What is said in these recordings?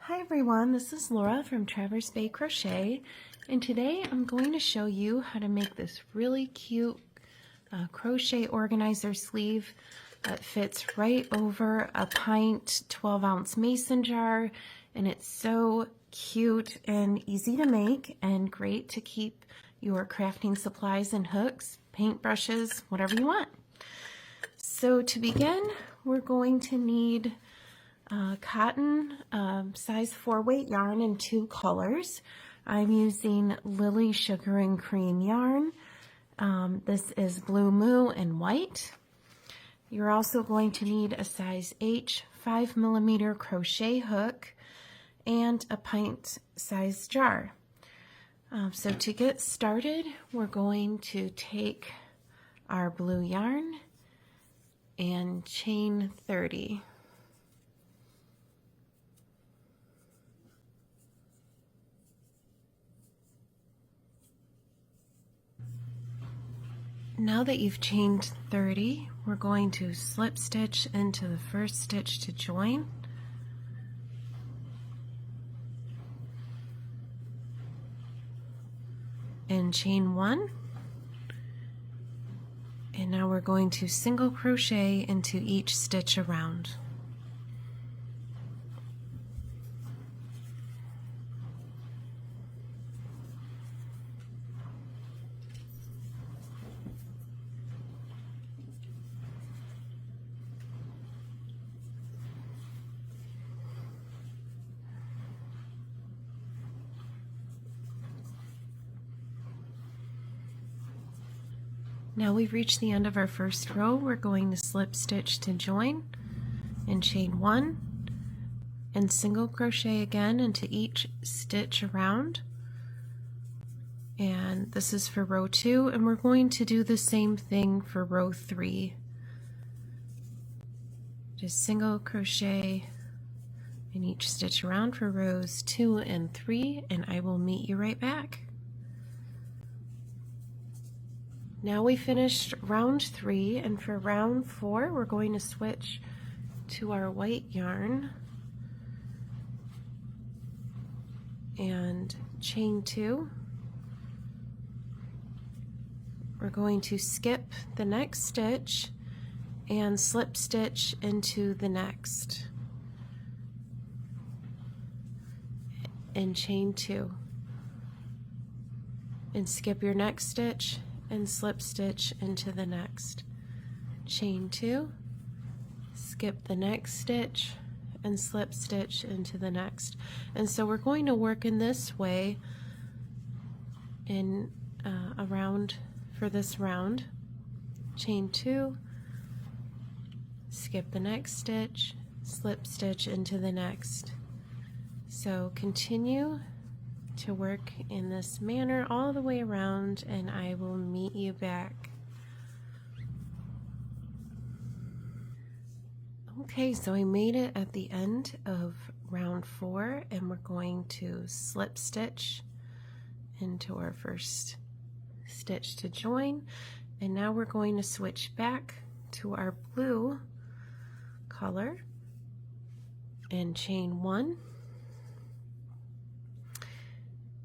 Hi everyone, this is Laura from Traverse Bay Crochet, and today I'm going to show you how to make this really cute crochet organizer sleeve that fits right over a pint 12-ounce mason jar, and it's so cute and easy to make and great to keep your crafting supplies and hooks, paintbrushes, whatever you want. So to begin, we're going to need cotton size 4 weight yarn in 2 colors. I'm using Lily Sugar and Cream yarn. This is Blue Moo and white. You're also going to need a size H 5mm crochet hook and a pint size jar. So to get started, we're going to take our blue yarn and chain 30. Now that you've chained 30, we're going to slip stitch into the first stitch to join. And chain 1. And now we're going to single crochet into each stitch around. Now we've reached the end of our first row. We're going to slip stitch to join and chain 1 and single crochet again into each stitch around. And this is for row 2, and we're going to do the same thing for row 3. Just single crochet in each stitch around for rows 2 and 3, and I will meet you right back. Now we finished round 3, and for round 4 we're going to switch to our white yarn and chain 2. We're going to skip the next stitch and slip stitch into the next and chain 2 and skip your next stitch and slip stitch into the next, chain 2, skip the next stitch and slip stitch into the next. And so we're going to work in this way in around for this round. Chain 2, skip the next stitch, slip stitch into the next. So continue to work in this manner all the way around, and I will meet you back. Okay, so I made it at the end of round 4, and we're going to slip stitch into our first stitch to join, and now we're going to switch back to our blue color and chain 1.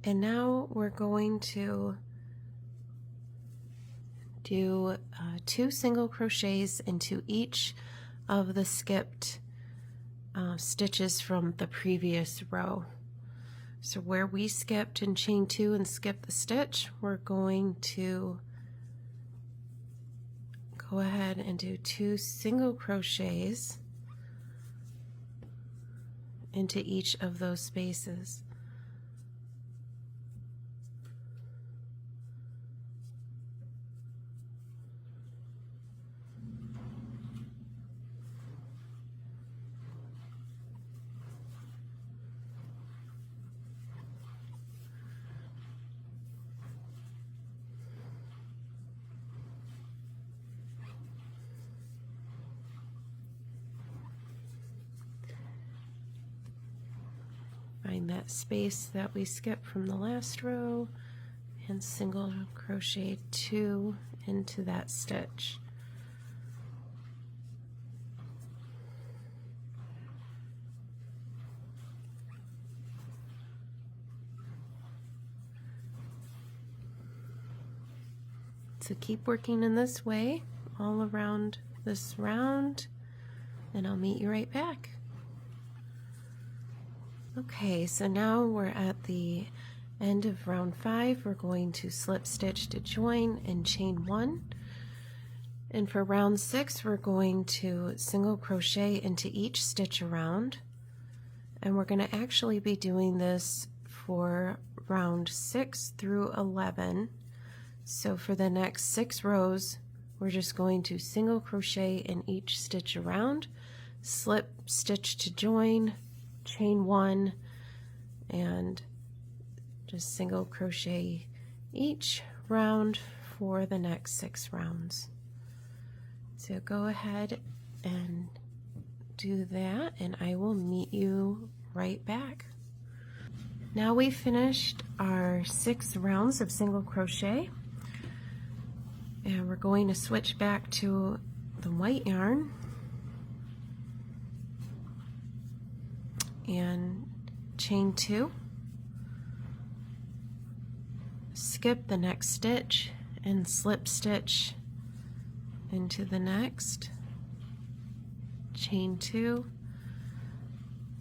And now we're going to do 2 single crochets into each of the skipped stitches from the previous row. So where we skipped in chain 2 and skip the stitch, we're going to go ahead and do 2 single crochets into each of those spaces. Find that space that we skipped from the last row and single crochet 2 into that stitch. So keep working in this way all around this round, and I'll meet you right back. Okay, so now we're at the end of round 5. We're going to slip stitch to join and chain 1. And for round 6, we're going to single crochet into each stitch around. And we're going to actually be doing this for round 6 through 11. So for the next 6 rows, we're just going to single crochet in each stitch around, slip stitch to join, chain 1, and just single crochet each round for the next 6 rounds. So go ahead and do that, and I will meet you right back. Now we've finished our 6 rounds of single crochet, and we're going to switch back to the white yarn and chain 2, skip the next stitch and slip stitch into the next, chain 2,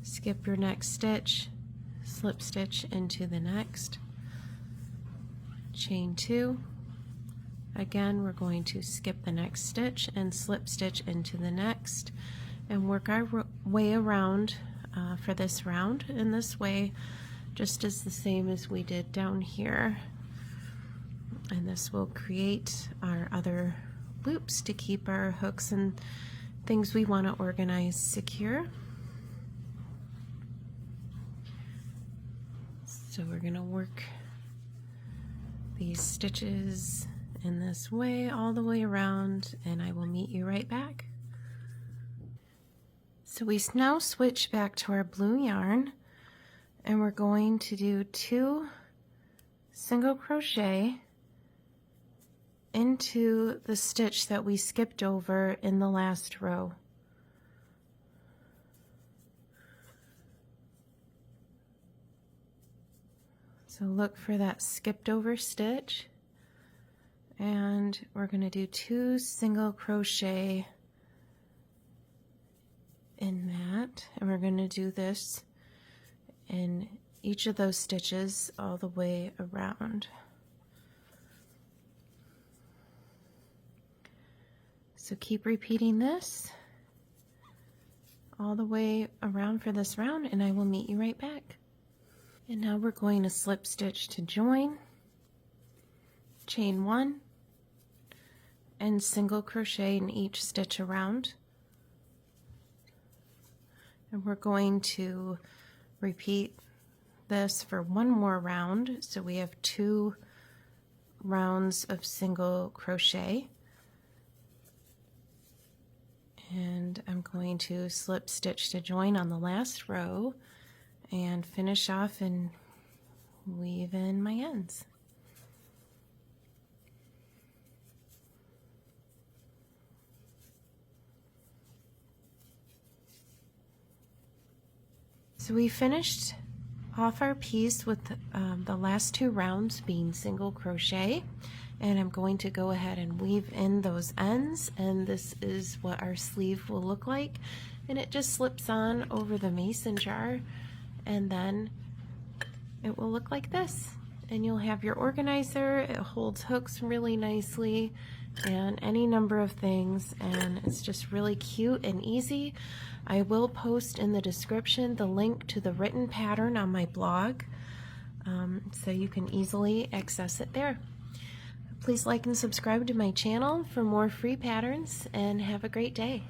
skip your next stitch, slip stitch into the next, chain 2. Again, we're going to skip the next stitch and slip stitch into the next, and work our way around for this round in this way, just as the same as we did down here. And this will create our other loops to keep our hooks and things we want to organize secure. So we're going to work these stitches in this way all the way around, and I will meet you right back. So we now switch back to our blue yarn, and we're going to do 2 single crochet into the stitch that we skipped over in the last row. So look for that skipped over stitch, and we're going to do 2 single crochet in that, and we're going to do this in each of those stitches all the way around. So keep repeating this all the way around for this round, and I will meet you right back. And now we're going to slip stitch to join, chain 1, and single crochet in each stitch around. And we're going to repeat this for 1 more round, so we have 2 rounds of single crochet. And I'm going to slip stitch to join on the last row and finish off and weave in my ends. So we finished off our piece with the last 2 rounds being single crochet, and I'm going to go ahead and weave in those ends, and this is what our sleeve will look like. And it just slips on over the mason jar, and then it will look like this. And you'll have your organizer. It holds hooks really nicely and any number of things, and it's just really cute and easy. I will post in the description the link to the written pattern on my blog, so you can easily access it there. Please like and subscribe to my channel for more free patterns, and have a great day.